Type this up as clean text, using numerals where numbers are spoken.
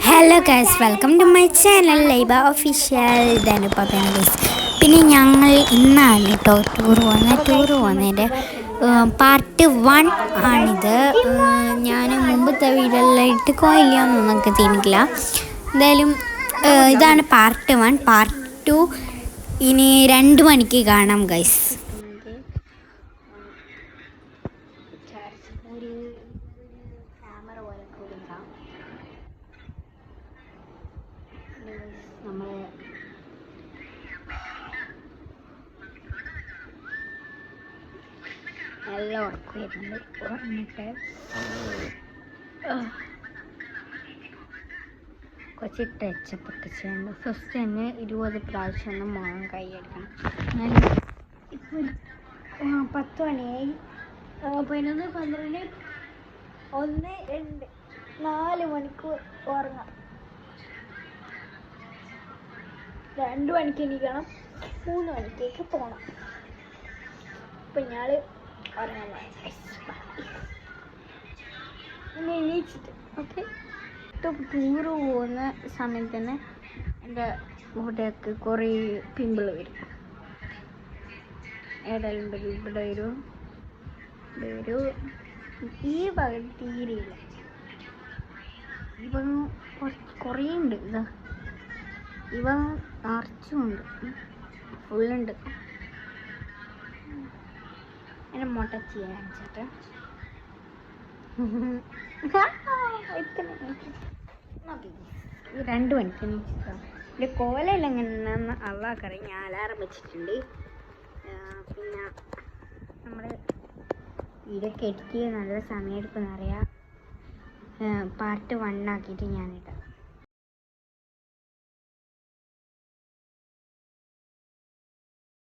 Hello guys, welcome to my channel Laiba official. ഇതാണ് പാപ്പയാണ് guys. പിന്നെ ഞങ്ങൾ ഇന്നാണ് കേട്ടോ ടൂർ പോകുന്നതിൻ്റെ പാർട്ട് 1 ആണിത്. ഞാൻ മുമ്പത്തെ വീഡിയോയിലെല്ലാം ഇട്ട് കോയില്ലയൊന്നും നമുക്ക് തീർന്നിട്ടില്ല. എന്തായാലും ഇതാണ് പാർട്ട് 1. പാർട്ട് 2 ഇനി 2 മണിക്ക് കാണാം ഗൈസ്. ഒരു ക്യാമറ പോലെ കൊടുക്കാം. നമ്മൾ നല്ല ഉറക്കം വരുന്നുണ്ട്. ഉറങ്ങിട്ട് കുറച്ച് ടച്ചപ്പൊക്കെ ചെയ്യണം. ഫസ്റ്റ് തന്നെ 20 പ്രാവശ്യം ഒന്ന് മുഖം കൈയെടുക്കണം. ഞാൻ ഇപ്പോൾ 10 മണിയായി. 11, 12, 1, 2, 4 മണിക്കൂർ ഉറങ്ങാം. 2 മണിക്ക് എണീക്കണം. 3 മണിക്കേക്ക് പോകണം. അപ്പം ഞാൻ ഉറങ്ങാൻ എണീച്ചിട്ട് ഓക്കെ. ടൂറ് പോകുന്ന സമയത്ത് തന്നെ എൻ്റെ മുഖത്തേക്ക് കുറേ പിമ്പിൾ വരും. ഏടെല്ലാം ഇവിടെ വരും. ഈ ഭാഗത്ത് തീരെയില്ല. ഇവ കുറേ ഉണ്ട്. ഇവ നിറച്ചുമുണ്ട്, ഫുള്ളുണ്ട്. എന്നെ മുട്ട ചെയ്യാൻ കാണിച്ചിട്ട് 2 മണിക്ക് എണീച്ചിട്ടാണ്. എൻ്റെ കോലയെല്ലാം എങ്ങനെയാണെന്ന് അള്ളാഹ്ക്കറിയാം. ഞാൻ അലാറം വെച്ചിട്ടുണ്ട്. പിന്നെ നമ്മൾ ഇതൊക്കെ എഡിറ്റ് ചെയ്യാൻ നല്ല സമയം എടുക്കുമെന്നറിയാം. പാർട്ട് 1 ആക്കിയിട്ട് ഞാനിടാം.